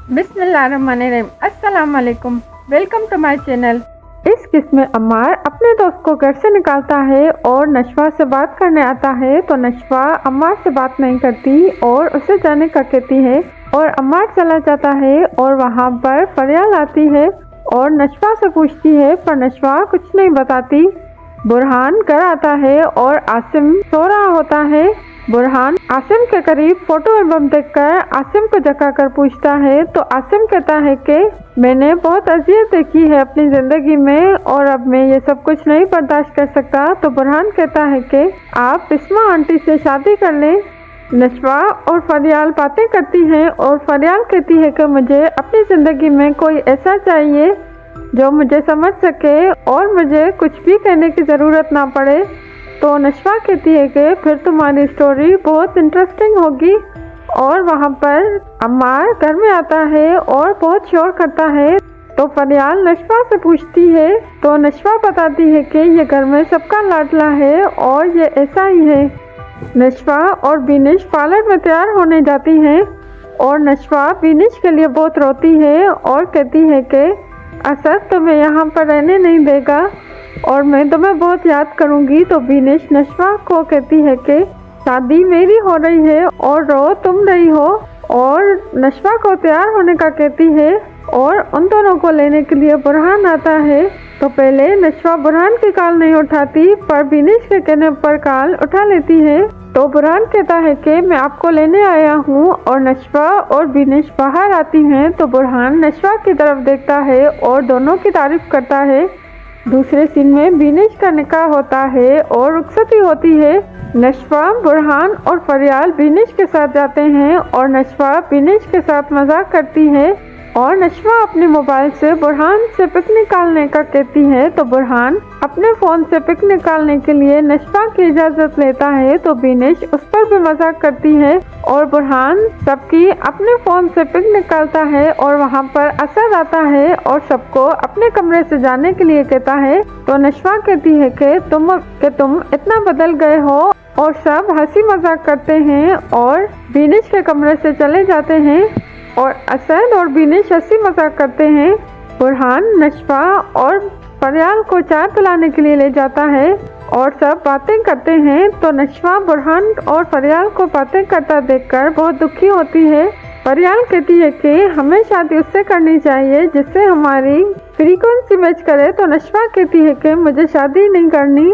बिस्मिल्लाहिर्रहमानिर्रहीम। अस्सलाम वालेकुम। Welcome to my channel. इस किस में अम्मार अपने दोस्त को घर से निकालता है और नशवा से बात करने आता है तो नशवा अम्मार से बात नहीं करती और उसे जाने का कहती है और अम्मार चला जाता है और वहाँ पर फरियाल आती है और नशवा से पूछती है पर नशवा कुछ नहीं बताती। बुरहान घर आता है और आसिम सो रहा होता है। बुरहान आसिम के करीब फोटो एल्बम देखकर आसिम को जगाकर पूछता है तो आसिम कहता है कि मैंने बहुत अजियत देखी है अपनी ज़िंदगी में और अब मैं ये सब कुछ नहीं बर्दाश्त कर सकता। तो बुरहान कहता है कि आप बिस्मा आंटी से शादी कर लें। नशवा और फरियाल बातें करती हैं और फरियाल कहती है कि मुझे अपनी ज़िंदगी में कोई ऐसा चाहिए जो मुझे समझ सके और मुझे कुछ भी कहने की ज़रूरत ना पड़े। तो नशवा कहती है कि फिर तुम्हारी स्टोरी बहुत इंटरेस्टिंग होगी। और वहाँ पर अम्मार घर में आता है और बहुत शोर करता है तो फरियाल नशवा से पूछती है तो नशवा बताती है कि ये घर में सबका लाडला है और ये ऐसा ही है। नशवा और बिनिश पार्लर में तैयार होने जाती हैं और नशवा बिनिश के लिए बहुत रोती है और कहती है कि असद तुम्हें यहाँ पर रहने नहीं देगा और मैं तुम्हें बहुत याद करूँगी। तो बिनिश नशवा को कहती है कि शादी मेरी हो रही है और रो तुम रही हो और नशवा को तैयार होने का कहती है और उन दोनों को लेने के लिए बुरहान आता है। तो पहले नशवा बुरहान की कॉल नहीं उठाती पर बिनिश के कहने पर कॉल उठा लेती है। तो बुरहान कहता है कि मैं आपको लेने आया हूँ और नशवा और बिनिश बाहर आती हैं तो बुरहान नशवा की तरफ देखता है और दोनों की तारीफ करता है। दूसरे सीन में बिनिश का निकाह होता है और रुखसती होती है। नशवा बुरहान और फरियाल बिनिश के साथ जाते हैं और नशवा बिनिश के साथ मजाक करती है और नशवा अपने मोबाइल से बुरहान से पिक निकालने का कहती है तो बुरहान अपने फ़ोन से पिक निकालने के लिए नशवा की इजाज़त लेता है तो बिनिश उस पर भी मजाक करती है और बुरहान सबकी अपने फ़ोन से पिक निकालता है और वहाँ पर असद आता है और सबको अपने कमरे से जाने के लिए कहता है। तो नशवा कहती है कि तुम इतना बदल गए हो और सब हंसी मजाक करते हैं और बिनिश के कमरे से चले जाते हैं और असद और बिनिश हंसी मजाक करते हैं। बुरहान नशवा और फरियाल को चाय पिलाने के लिए ले जाता है और सब बातें करते हैं। तो नशवा बुरहान और फरियाल को बातें करता देखकर बहुत दुखी होती है। फरियाल कहती है कि हमें शादी उससे करनी चाहिए जिससे हमारी फ्रीक्वेंसी मैच करे। तो नशवा कहती है कि मुझे शादी नहीं करनी।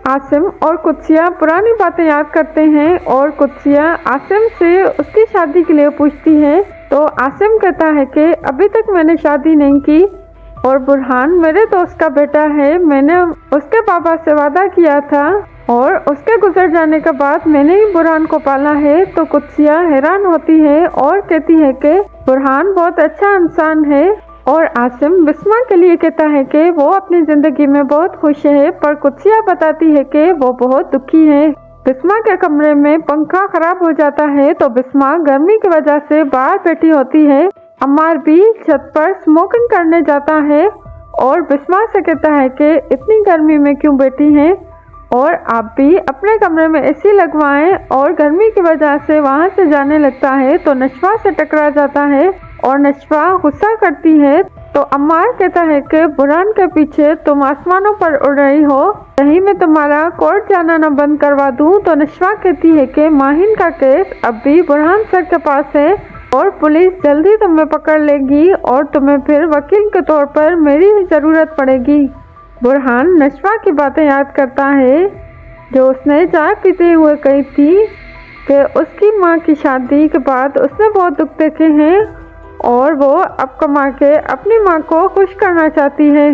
आसिम और कुत्सिया पुरानी बातें याद करते हैं और कुत्सिया आसिम से उसकी शादी के लिए पूछती है। तो आसिम कहता है कि अभी तक मैंने शादी नहीं की और बुरहान मेरे दोस्त का बेटा है, मैंने उसके पापा से वादा किया था और उसके गुजर जाने के बाद मैंने ही बुरहान को पाला है। तो कुत्सिया हैरान होती है और कहती है कि बुरहान बहुत अच्छा इंसान है और आसिम बिस्मा के लिए कहता है कि वो अपनी ज़िंदगी में बहुत खुश है पर कुत्सिया बताती है कि वो बहुत दुखी है। बिस्मा के कमरे में पंखा खराब हो जाता है तो बिस्मा गर्मी की वजह से बाहर बैठी होती है। अम्मार भी छत पर स्मोकिंग करने जाता है और बिस्मा से कहता है कि इतनी गर्मी में क्यों बैठी हैं और आप भी अपने कमरे में एसी लगवाएं और गर्मी की वजह से वहां से जाने लगता है। तो नशवा से टकरा जाता है और नशवा गुस्सा करती है। तो अम्मार कहता है कि बुरहान के पीछे तुम आसमानों पर उड़ रही हो, कहीं मैं तुम्हारा कोर्ट जाना न बंद करवा दूं। तो नशवा कहती है कि माहिन का केस अब भी बुरहान सर के पास है और पुलिस जल्दी तुम्हें पकड़ लेगी और तुम्हें फिर वकील के तौर पर मेरी ही ज़रूरत पड़ेगी। बुरहान नशवा की बातें याद करता है जो उसने चाय पीते हुए कही थी कि उसकी माँ की शादी के बाद उसने बहुत दुख देखे हैं और वो अब कमा के अपनी माँ को खुश करना चाहती है।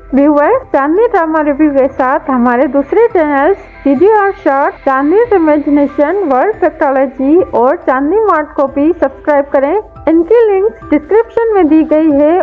व्यूअर्स, चांदनी ड्रामा रिव्यू के साथ हमारे दूसरे चैनल्स सीडी और शॉर्ट, चांदनीज इमेजिनेशन, वर्ल्ड फैक्टोलॉजी और चांदनी मार्ट को भी सब्सक्राइब करें। इनकी लिंक्स डिस्क्रिप्शन में दी गई है।